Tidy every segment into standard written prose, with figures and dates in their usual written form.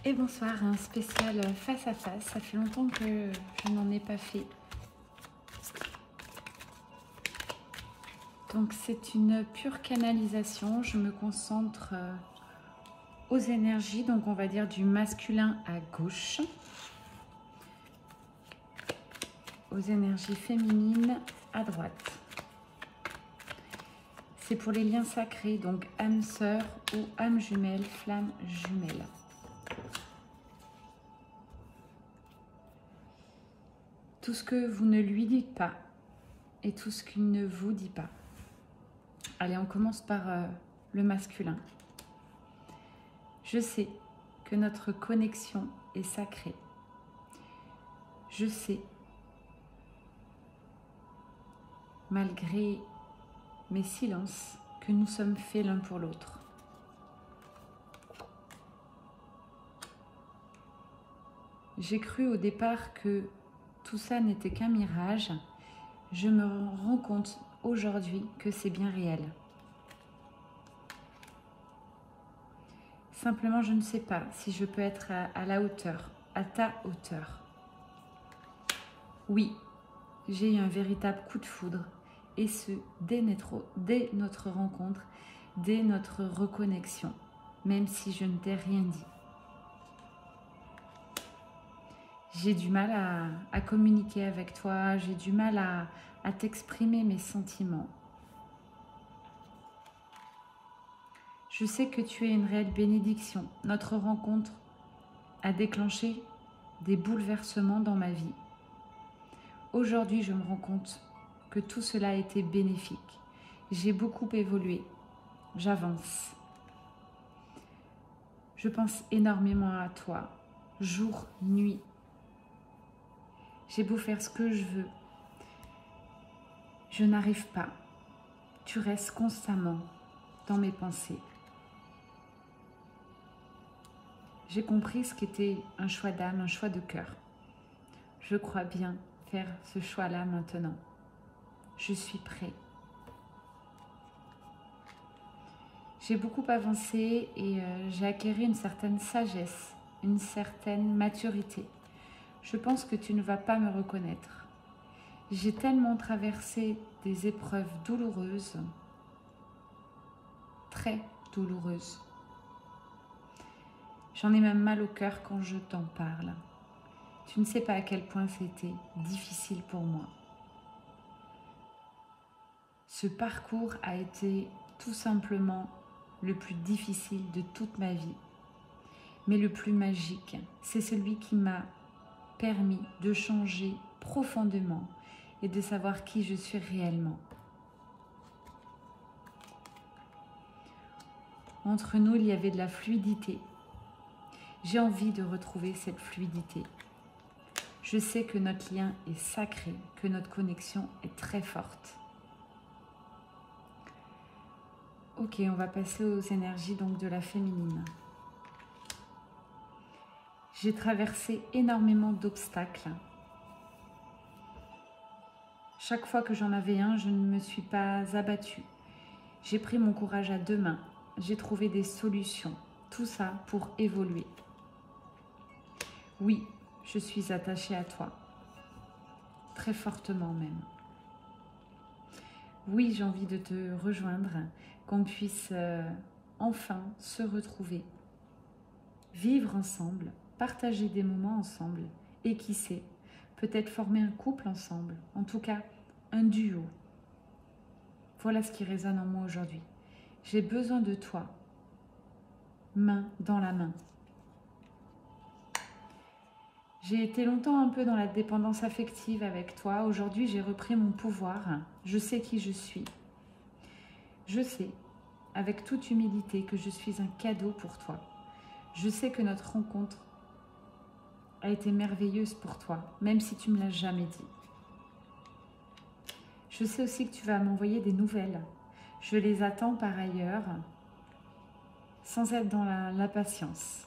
Et bonsoir, un spécial face à face. Ça fait longtemps que je n'en ai pas fait. Donc c'est une pure canalisation. Je me concentre aux énergies, donc on va dire du masculin à gauche, aux énergies féminines à droite. C'est pour les liens sacrés, donc âme sœur ou âme jumelle, flamme jumelle. Tout ce que vous ne lui dites pas et tout ce qu'il ne vous dit pas. Allez, on commence par le masculin. Je sais que notre connexion est sacrée. Je sais, malgré mes silences, que nous sommes faits l'un pour l'autre. J'ai cru au départ que tout ça n'était qu'un mirage. Je me rends compte aujourd'hui que c'est bien réel. Simplement, je ne sais pas si je peux être à la hauteur, à ta hauteur. Oui, j'ai eu un véritable coup de foudre, et ce, dès notre rencontre, dès notre reconnexion, même si je ne t'ai rien dit. J'ai du mal à communiquer avec toi, j'ai du mal à t'exprimer mes sentiments. Je sais que tu es une réelle bénédiction. Notre rencontre a déclenché des bouleversements dans ma vie. Aujourd'hui, je me rends compte que tout cela a été bénéfique. J'ai beaucoup évolué. J'avance. Je pense énormément à toi, jour, nuit. J'ai beau faire ce que je veux. Je n'arrive pas. Tu restes constamment dans mes pensées. J'ai compris ce qu'était un choix d'âme, un choix de cœur. Je crois bien faire ce choix-là maintenant. Je suis prêt. J'ai beaucoup avancé et j'ai acquis une certaine sagesse, une certaine maturité. Je pense que tu ne vas pas me reconnaître. J'ai tellement traversé des épreuves douloureuses, très douloureuses. J'en ai même mal au cœur quand je t'en parle. Tu ne sais pas à quel point c'était difficile pour moi. Ce parcours a été tout simplement le plus difficile de toute ma vie. Mais le plus magique, c'est celui qui m'a permis de changer profondément et de savoir qui je suis réellement. Entre nous, il y avait de la fluidité. J'ai envie de retrouver cette fluidité. Je sais que notre lien est sacré, que notre connexion est très forte. Ok, on va passer aux énergies donc de la féminine. J'ai traversé énormément d'obstacles. Chaque fois que j'en avais un, je ne me suis pas abattue. J'ai pris mon courage à deux mains. J'ai trouvé des solutions. Tout ça pour évoluer. Oui, je suis attachée à toi. Très fortement même. Oui, j'ai envie de te rejoindre, qu'on puisse enfin se retrouver, vivre ensemble, partager des moments ensemble et qui sait, peut-être former un couple ensemble, en tout cas un duo. Voilà ce qui résonne en moi aujourd'hui. J'ai besoin de toi, main dans la main. J'ai été longtemps un peu dans la dépendance affective avec toi. Aujourd'hui, j'ai repris mon pouvoir. Je sais qui je suis. Je sais, avec toute humilité, que je suis un cadeau pour toi. Je sais que notre rencontre a été merveilleuse pour toi, même si tu ne me l'as jamais dit. Je sais aussi que tu vas m'envoyer des nouvelles. Je les attends par ailleurs, sans être dans l'impatience.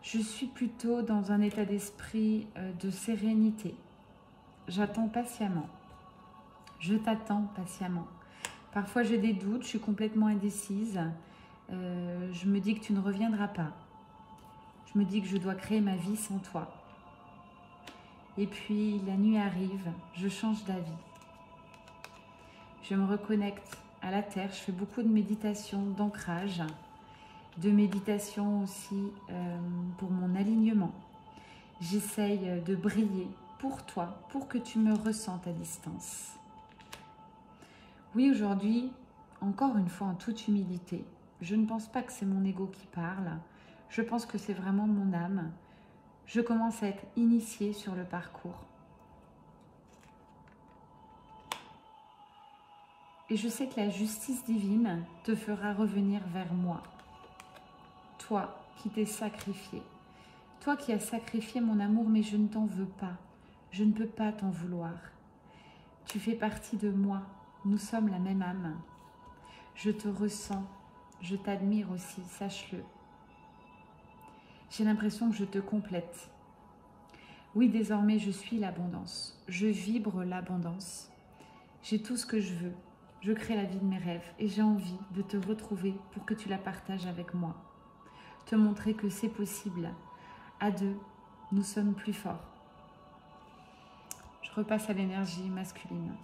Je suis plutôt dans un état d'esprit de sérénité. J'attends patiemment. Je t'attends patiemment. Parfois j'ai des doutes, je suis complètement indécise. Je me dis que tu ne reviendras pas. Je me dis que je dois créer ma vie sans toi. Et puis la nuit arrive, je change d'avis. Je me reconnecte à la terre, je fais beaucoup de méditation, d'ancrage, de méditation aussi pour mon alignement. J'essaye de briller pour toi, pour que tu me ressentes à distance. Oui, aujourd'hui, encore une fois en toute humilité, je ne pense pas que c'est mon ego qui parle, je pense que c'est vraiment mon âme. Je commence à être initiée sur le parcours. Et je sais que la justice divine te fera revenir vers moi. Toi qui t'es sacrifié. Toi qui as sacrifié mon amour, mais je ne t'en veux pas. Je ne peux pas t'en vouloir. Tu fais partie de moi. Nous sommes la même âme. Je te ressens. Je t'admire aussi, sache-le. J'ai l'impression que je te complète. Oui, désormais, je suis l'abondance. Je vibre l'abondance. J'ai tout ce que je veux. Je crée la vie de mes rêves et j'ai envie de te retrouver pour que tu la partages avec moi. Te montrer que c'est possible. À deux, nous sommes plus forts. Je repasse à l'énergie masculine.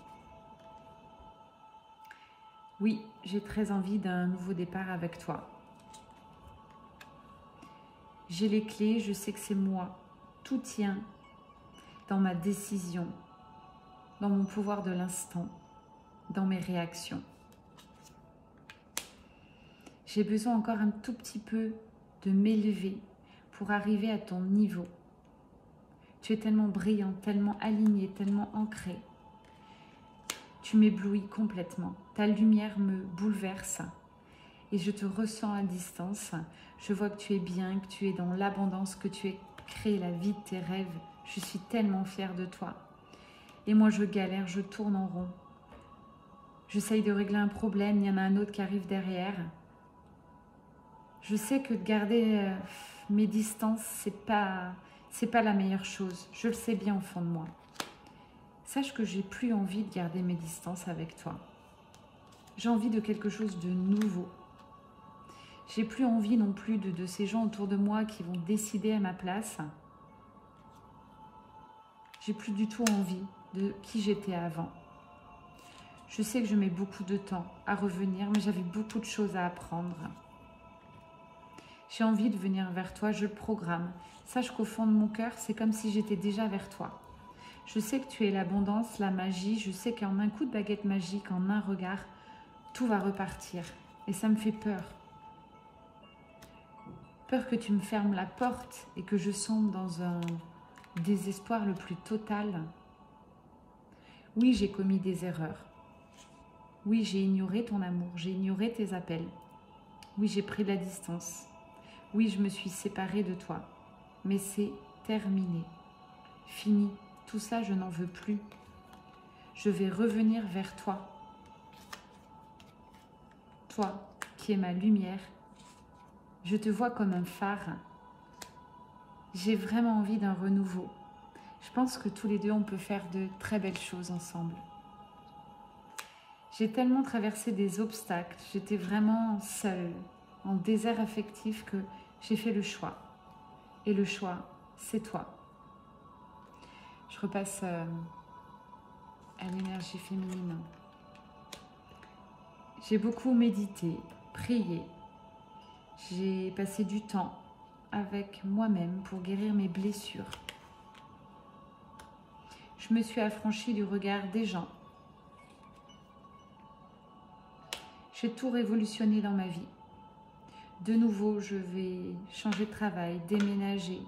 Oui, j'ai très envie d'un nouveau départ avec toi. J'ai les clés, je sais que c'est moi. Tout tient dans ma décision, dans mon pouvoir de l'instant, dans mes réactions. J'ai besoin encore un tout petit peu de m'élever pour arriver à ton niveau. Tu es tellement brillant, tellement aligné, tellement ancré. Tu m'éblouis complètement. Ta lumière me bouleverse et je te ressens à distance. Je vois que tu es bien, que tu es dans l'abondance, que tu as créé la vie de tes rêves. Je suis tellement fière de toi. Et moi, je galère, je tourne en rond. J'essaye de régler un problème, il y en a un autre qui arrive derrière. Je sais que de garder mes distances, c'est pas la meilleure chose. Je le sais bien au fond de moi. Sache que j'ai plus envie de garder mes distances avec toi. J'ai envie de quelque chose de nouveau. J'ai plus envie non plus de ces gens autour de moi qui vont décider à ma place. J'ai plus du tout envie de qui j'étais avant. Je sais que je mets beaucoup de temps à revenir, mais j'avais beaucoup de choses à apprendre. J'ai envie de venir vers toi, je le programme. Sache qu'au fond de mon cœur, c'est comme si j'étais déjà vers toi. Je sais que tu es l'abondance, la magie. Je sais qu'en un coup de baguette magique, en un regard, tout va repartir. Et ça me fait peur. Peur que tu me fermes la porte et que je sombre dans un désespoir le plus total. Oui, j'ai commis des erreurs. Oui, j'ai ignoré ton amour, j'ai ignoré tes appels. Oui, j'ai pris de la distance. Oui, je me suis séparée de toi. Mais c'est terminé. Fini. Tout ça, je n'en veux plus. Je vais revenir vers toi. Toi, qui es ma lumière. Je te vois comme un phare. J'ai vraiment envie d'un renouveau. Je pense que tous les deux, on peut faire de très belles choses ensemble. J'ai tellement traversé des obstacles. J'étais vraiment seule, en désert affectif, que j'ai fait le choix. Et le choix, c'est toi. Je repasse à l'énergie féminine. J'ai beaucoup médité, prié. J'ai passé du temps avec moi-même pour guérir mes blessures. Je me suis affranchie du regard des gens. J'ai tout révolutionné dans ma vie. De nouveau, je vais changer de travail, déménager.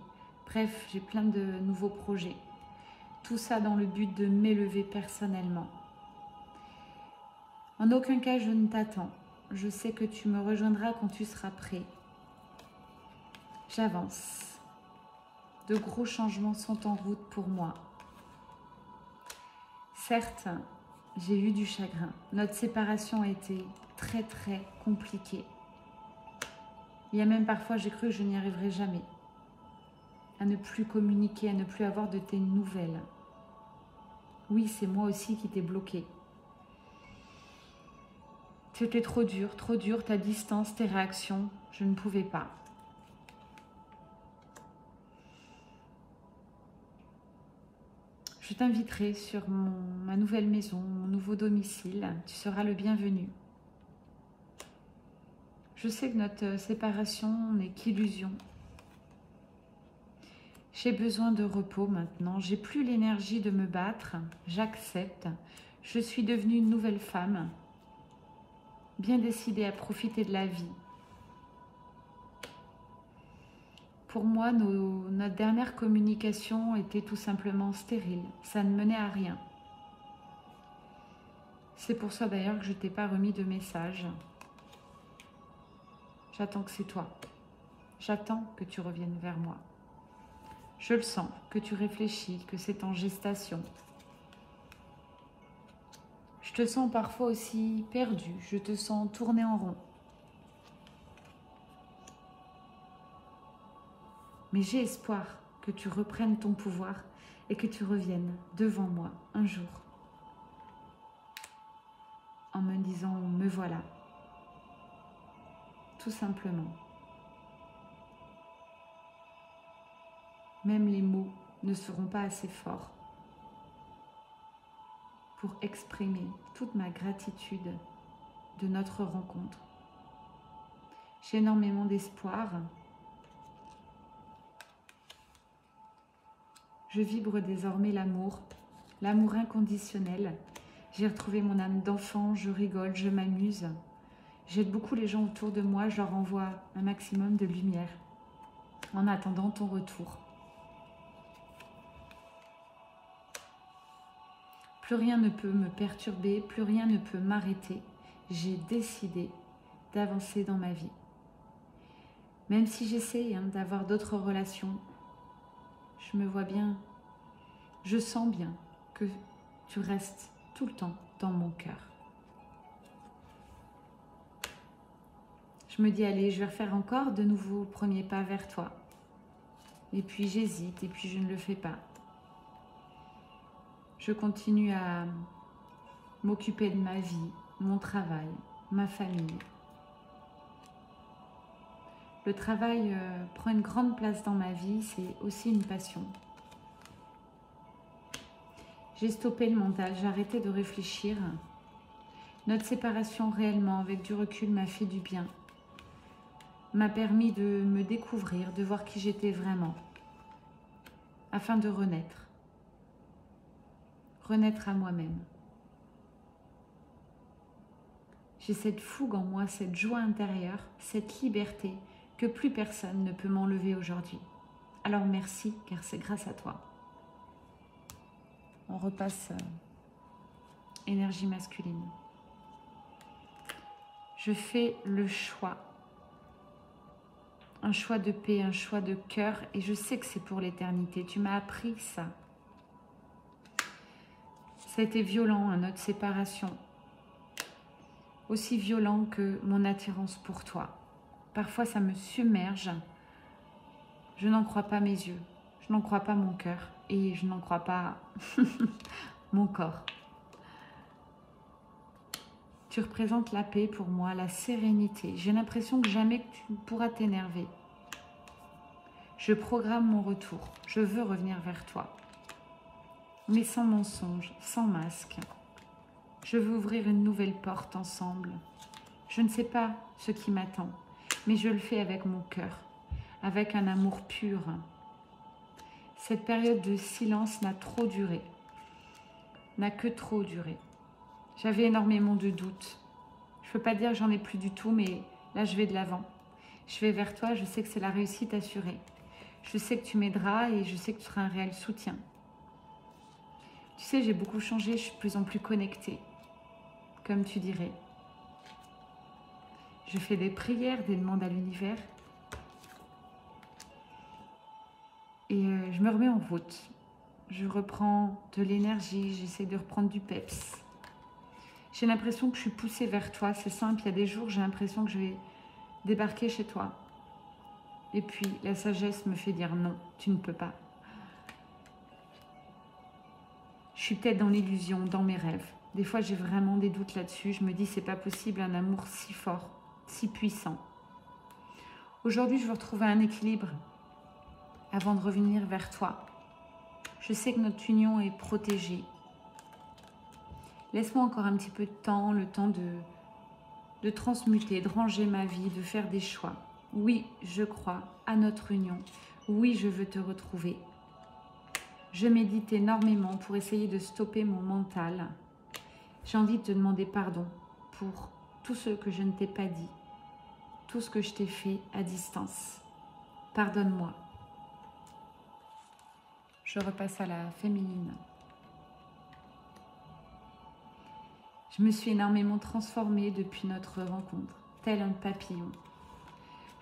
Bref, j'ai plein de nouveaux projets. Tout ça dans le but de m'élever personnellement. En aucun cas, je ne t'attends. Je sais que tu me rejoindras quand tu seras prêt. J'avance. De gros changements sont en route pour moi. Certes, j'ai eu du chagrin. Notre séparation a été très compliquée. Il y a même parfois, j'ai cru que je n'y arriverais jamais. À ne plus communiquer, à ne plus avoir de tes nouvelles. Oui, c'est moi aussi qui t'ai bloqué. C'était trop dur, ta distance, tes réactions, je ne pouvais pas. Je t'inviterai sur ma nouvelle maison, mon nouveau domicile. Tu seras le bienvenu. Je sais que notre séparation n'est qu'illusion. J'ai besoin de repos maintenant. J'ai plus l'énergie de me battre. J'accepte. Je suis devenue une nouvelle femme, bien décidée à profiter de la vie. Pour moi, notre dernière communication était tout simplement stérile. Ça ne menait à rien. C'est pour ça d'ailleurs que je ne t'ai pas remis de message. J'attends que c'est toi. J'attends que tu reviennes vers moi. Je le sens, que tu réfléchis, que c'est en gestation. Je te sens parfois aussi perdu. Je te sens tourner en rond. Mais j'ai espoir que tu reprennes ton pouvoir et que tu reviennes devant moi un jour en me disant « me voilà ». Tout simplement. Même les mots ne seront pas assez forts pour exprimer toute ma gratitude de notre rencontre. J'ai énormément d'espoir. Je vibre désormais l'amour inconditionnel. J'ai retrouvé mon âme d'enfant, je rigole, je m'amuse. J'aide beaucoup les gens autour de moi, je leur envoie un maximum de lumière en attendant ton retour. Plus rien ne peut me perturber, plus rien ne peut m'arrêter. J'ai décidé d'avancer dans ma vie. Même si j'essaie d'avoir d'autres relations, je me vois bien, je sens bien que tu restes tout le temps dans mon cœur. Je me dis, allez, je vais refaire encore de nouveaux premiers pas vers toi. Et puis j'hésite, et puis je ne le fais pas. Je continue à m'occuper de ma vie, mon travail, ma famille. Le travail prend une grande place dans ma vie, c'est aussi une passion. J'ai stoppé le mental, j'ai arrêté de réfléchir. Notre séparation réellement, avec du recul, m'a fait du bien. M'a permis de me découvrir, de voir qui j'étais vraiment, afin de renaître à moi-même. J'ai cette fougue en moi, cette joie intérieure, cette liberté que plus personne ne peut m'enlever aujourd'hui. Alors merci, car c'est grâce à toi. On repasse énergie masculine. Je fais le choix. Un choix de paix, un choix de cœur, et je sais que c'est pour l'éternité. Tu m'as appris ça. Ça a été violent, notre séparation. Aussi violent que mon attirance pour toi. Parfois, ça me submerge. Je n'en crois pas mes yeux. Je n'en crois pas mon cœur. Et je n'en crois pas mon corps. Tu représentes la paix pour moi, la sérénité. J'ai l'impression que jamais tu pourras t'énerver. Je programme mon retour. Je veux revenir vers toi. Mais sans mensonge, sans masque. Je veux ouvrir une nouvelle porte ensemble. Je ne sais pas ce qui m'attend, mais je le fais avec mon cœur, avec un amour pur. Cette période de silence n'a trop duré, n'a que trop duré. J'avais énormément de doutes. Je ne peux pas dire que j'en ai plus du tout, mais là je vais de l'avant. Je vais vers toi, je sais que c'est la réussite assurée. Je sais que tu m'aideras et je sais que tu seras un réel soutien. Tu sais, j'ai beaucoup changé, je suis de plus en plus connectée, comme tu dirais. Je fais des prières, des demandes à l'univers. Et je me remets en route. Je reprends de l'énergie, j'essaie de reprendre du peps. J'ai l'impression que je suis poussée vers toi, c'est simple. Il y a des jours, j'ai l'impression que je vais débarquer chez toi. Et puis, la sagesse me fait dire non, tu ne peux pas. Je suis peut-être dans l'illusion, dans mes rêves. Des fois, j'ai vraiment des doutes là-dessus. Je me dis, c'est pas possible, un amour si fort, si puissant. Aujourd'hui, je veux retrouver un équilibre avant de revenir vers toi. Je sais que notre union est protégée. Laisse-moi encore un petit peu de temps, le temps de transmuter, de ranger ma vie, de faire des choix. Oui, je crois à notre union. Oui, je veux te retrouver. Je médite énormément pour essayer de stopper mon mental. J'ai envie de te demander pardon pour tout ce que je ne t'ai pas dit, tout ce que je t'ai fait à distance. Pardonne-moi. Je repasse à la féminine. Je me suis énormément transformée depuis notre rencontre, tel un papillon.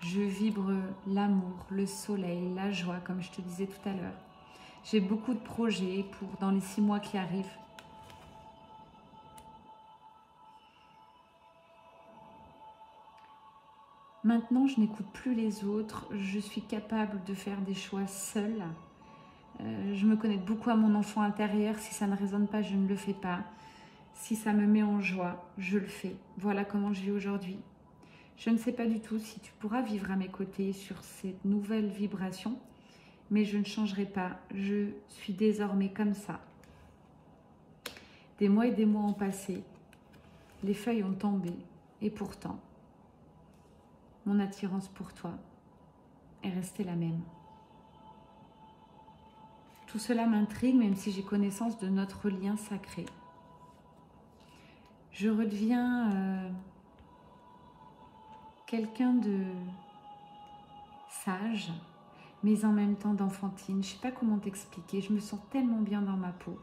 Je vibre l'amour, le soleil, la joie, comme je te disais tout à l'heure. J'ai beaucoup de projets pour dans les 6 mois qui arrivent. Maintenant, je n'écoute plus les autres. Je suis capable de faire des choix seule. Je me connecte beaucoup à mon enfant intérieur. Si ça ne résonne pas, je ne le fais pas. Si ça me met en joie, je le fais. Voilà comment je vis aujourd'hui. Je ne sais pas du tout si tu pourras vivre à mes côtés sur cette nouvelle vibration, mais je ne changerai pas. Je suis désormais comme ça. Des mois et des mois ont passé. Les feuilles ont tombé. Et pourtant, mon attirance pour toi est restée la même. Tout cela m'intrigue, même si j'ai connaissance de notre lien sacré. Je redeviens quelqu'un de sage, mais en même temps d'enfantine. Je ne sais pas comment t'expliquer, je me sens tellement bien dans ma peau.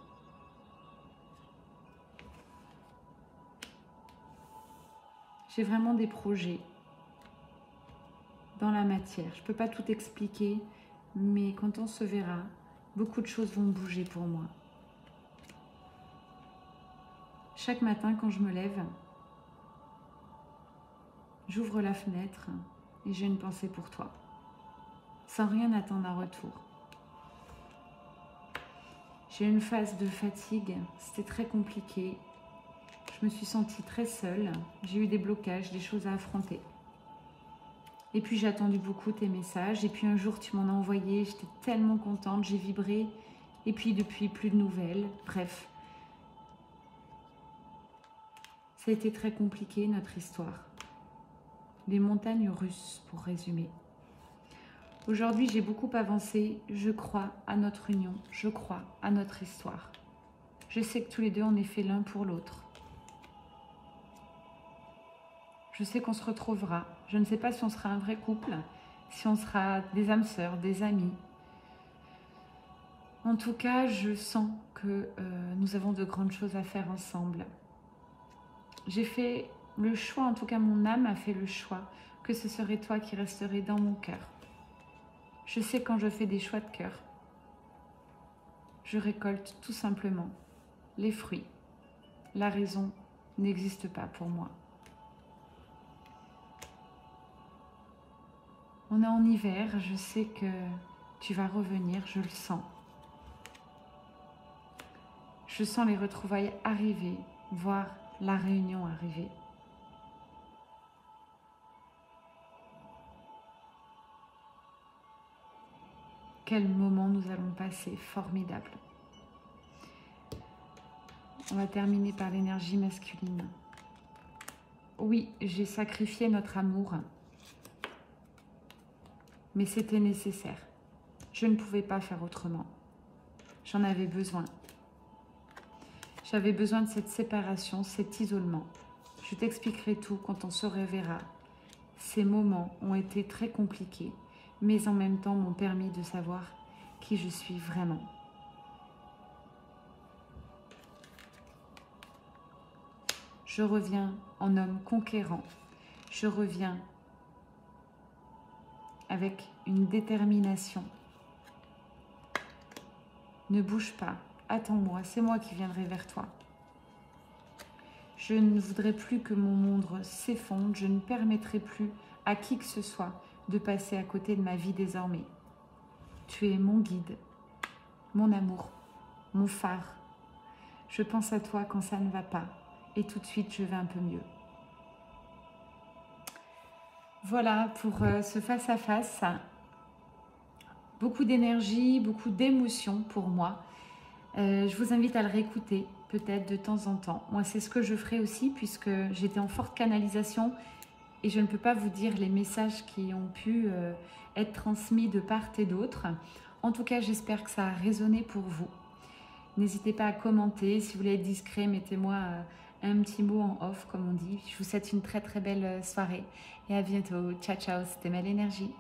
J'ai vraiment des projets dans la matière. Je ne peux pas tout expliquer, mais quand on se verra, beaucoup de choses vont bouger pour moi. Chaque matin, quand je me lève, j'ouvre la fenêtre et j'ai une pensée pour toi, sans rien attendre en retour. J'ai eu une phase de fatigue, c'était très compliqué. Je me suis sentie très seule, j'ai eu des blocages, des choses à affronter. Et puis j'ai attendu beaucoup tes messages, et puis un jour tu m'en as envoyé, j'étais tellement contente, j'ai vibré, et puis depuis plus de nouvelles, bref. Ça a été très compliqué notre histoire. Les montagnes russes pour résumer. Aujourd'hui j'ai beaucoup avancé, je crois à notre union, je crois à notre histoire. Je sais que tous les deux on est faits l'un pour l'autre. Je sais qu'on se retrouvera. Je ne sais pas si on sera un vrai couple, si on sera des âmes sœurs, des amis. En tout cas, je sens que nous avons de grandes choses à faire ensemble. J'ai fait le choix, en tout cas mon âme a fait le choix, que ce serait toi qui resterais dans mon cœur. Je sais quand je fais des choix de cœur, je récolte tout simplement les fruits. La raison n'existe pas pour moi. On est en hiver, je sais que tu vas revenir, je le sens. Je sens les retrouvailles arriver, voire la réunion arriver. Quel moment nous allons passer, formidable. On va terminer par l'énergie masculine. Oui, j'ai sacrifié notre amour, mais c'était nécessaire. Je ne pouvais pas faire autrement. J'en avais besoin. J'avais besoin de cette séparation, cet isolement. Je t'expliquerai tout quand on se reverra. Ces moments ont été très compliqués, mais en même temps m'ont permis de savoir qui je suis vraiment. Je reviens en homme conquérant. Je reviens avec une détermination. Ne bouge pas, attends-moi, c'est moi qui viendrai vers toi. Je ne voudrais plus que mon monde s'effondre, je ne permettrai plus à qui que ce soit de passer à côté de ma vie désormais. Tu es mon guide, mon amour, mon phare. Je pense à toi quand ça ne va pas et tout de suite je vais un peu mieux. Voilà pour ce face-à-face. beaucoup d'énergie, beaucoup d'émotion pour moi. Je vous invite à le réécouter peut-être de temps en temps. Moi, c'est ce que je ferai aussi puisque j'étais en forte canalisation et je ne peux pas vous dire les messages qui ont pu être transmis de part et d'autre. En tout cas, j'espère que ça a résonné pour vous. N'hésitez pas à commenter. Si vous voulez être discret, mettez-moi un petit mot en off, comme on dit. Je vous souhaite une très très belle soirée et à bientôt. Ciao, ciao, c'était Mel Énergie.